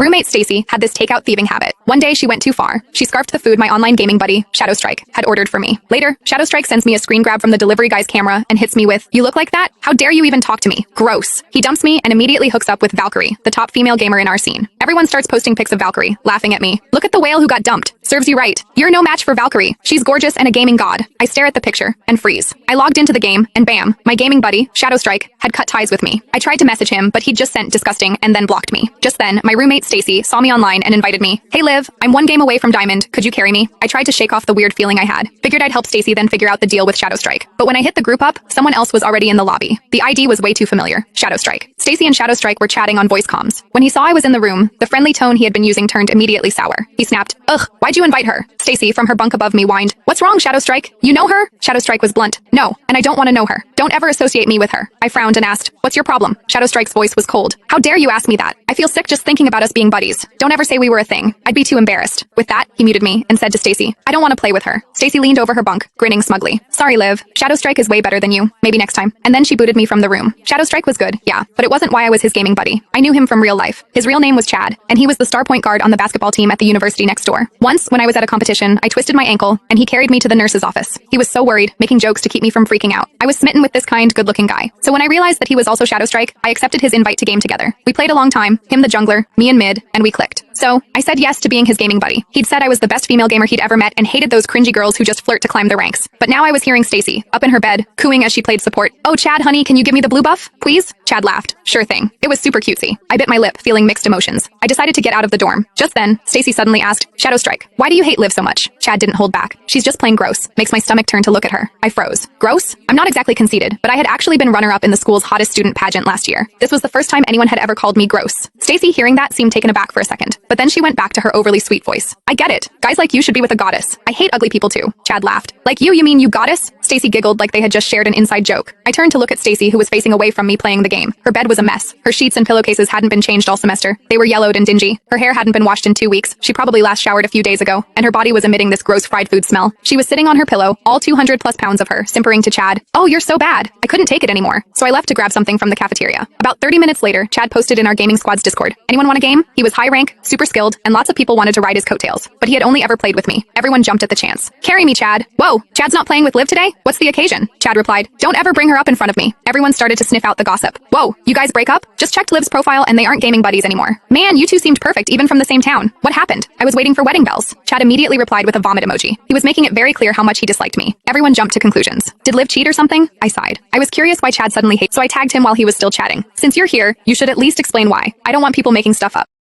Roommate Stacy had this takeout thieving habit. One day she went too far. She scarfed the food my online gaming buddy, Shadowstrike, had ordered for me. Later, Shadowstrike sends me a screen grab from the delivery guy's camera and hits me with, "You look like that? How dare you even talk to me? Gross." He dumps me and immediately hooks up with Valkyrie, the top female gamer in our scene. Everyone starts posting pics of Valkyrie, laughing at me. "Look at the whale who got dumped. Serves you right. You're no match for Valkyrie. She's gorgeous and a gaming god." I stare at the picture and freeze. I logged into the game and bam, my gaming buddy, Shadowstrike, had cut ties with me. I tried to message him, but he just sent disgusting and then blocked me. Just then, my roommate Stacy saw me online and invited me. "Hey Liv, I'm one game away from Diamond. Could you carry me?" I tried to shake off the weird feeling I had. Figured I'd help Stacy then figure out the deal with Shadowstrike. But when I hit the group up, someone else was already in the lobby. The ID was way too familiar. Shadowstrike. Stacy and Shadowstrike were chatting on voice comms. When he saw I was in the room, the friendly tone he had been using turned immediately sour. He snapped, "Ugh, why'd you invite her?" Stacy, from her bunk above me, whined, "What's wrong, Shadowstrike? You know her?" Shadowstrike was blunt. "No, and I don't want to know her. Don't ever associate me with her." I frowned and asked, "What's your problem?" Shadowstrike's voice was cold. "How dare you ask me that? I feel sick just thinking about us being buddies. Don't ever say we were a thing. I'd be too embarrassed." With that, he muted me and said to Stacy, "I don't want to play with her." Stacy leaned over her bunk, grinning smugly. "Sorry, Liv. Shadowstrike is way better than you. Maybe next time." And then she booted me from the room. Shadowstrike was good, yeah, but it wasn't why I was his gaming buddy. I knew him from real life. His real name was Chad, and he was the star point guard on the basketball team at the university next door. Once, when I was at a competition, I twisted my ankle, and he carried me to the nurse's office. He was so worried, making jokes to keep me from freaking out. I was smitten with this kind, good-looking guy. So when I realized that he was also Shadowstrike, I accepted his invite to game together. We played a long time, him the jungler, me in mid, and we clicked. So, I said yes to being his gaming buddy. He'd said I was the best female gamer he'd ever met and hated those cringy girls who just flirt to climb the ranks. But now I was hearing Stacy, up in her bed, cooing as she played support. "Oh, Chad, honey, can you give me the blue buff, please?" Chad laughed. "Sure thing." It was super cutesy. I bit my lip, feeling mixed emotions. I decided to get out of the dorm. Just then, Stacy suddenly asked, "Shadowstrike, why do you hate Liv so much?" Chad didn't hold back. "She's just plain gross." Makes my stomach turn to look at her. I froze. Gross? I'm not exactly conceited, but I had actually been runner-up in the school's hottest student pageant last year. This was the first time anyone had ever called me gross. Stacy, hearing that, seemed taken aback for a second, but then she went back to her overly sweet voice. "I get it. Guys like you should be with a goddess. I hate ugly people too." Chad laughed. "Like you mean you goddess?" Stacy giggled like they had just shared an inside joke. I turned to look at Stacy, who was facing away from me playing the game. Her bed was a mess. Her sheets and pillowcases hadn't been changed all semester. They were yellowed and dingy. Her hair hadn't been washed in 2 weeks. She probably last showered a few days ago, and her body was emitting this gross fried food smell. She was sitting on her pillow, all 200 plus pounds of her, simpering to Chad, "Oh, you're so bad." I couldn't take it anymore, so I left to grab something from the cafeteria. About 30 minutes later, Chad posted in our gaming squad's Discord, "Anyone want a game?" He was high rank, super skilled, and lots of people wanted to ride his coattails, but he had only ever played with me. Everyone jumped at the chance. "Carry me, Chad." "Whoa, Chad's not playing with Liv today? What's the occasion?" Chad replied, "Don't ever bring her up in front of me." Everyone started to sniff out the gossip. "Whoa, you guys break up? Just checked Liv's profile and they aren't gaming buddies anymore. Man, you two seemed perfect even from the same town. What happened?" "I was waiting for wedding bells." Chad immediately replied with a vomit emoji. He was making it very clear how much he disliked me. Everyone jumped to conclusions. Did Liv cheat or something? I sighed. I was curious why Chad suddenly hated, so I tagged him while he was still chatting. "Since you're here, you should at least explain why. I don't want people making stuff up."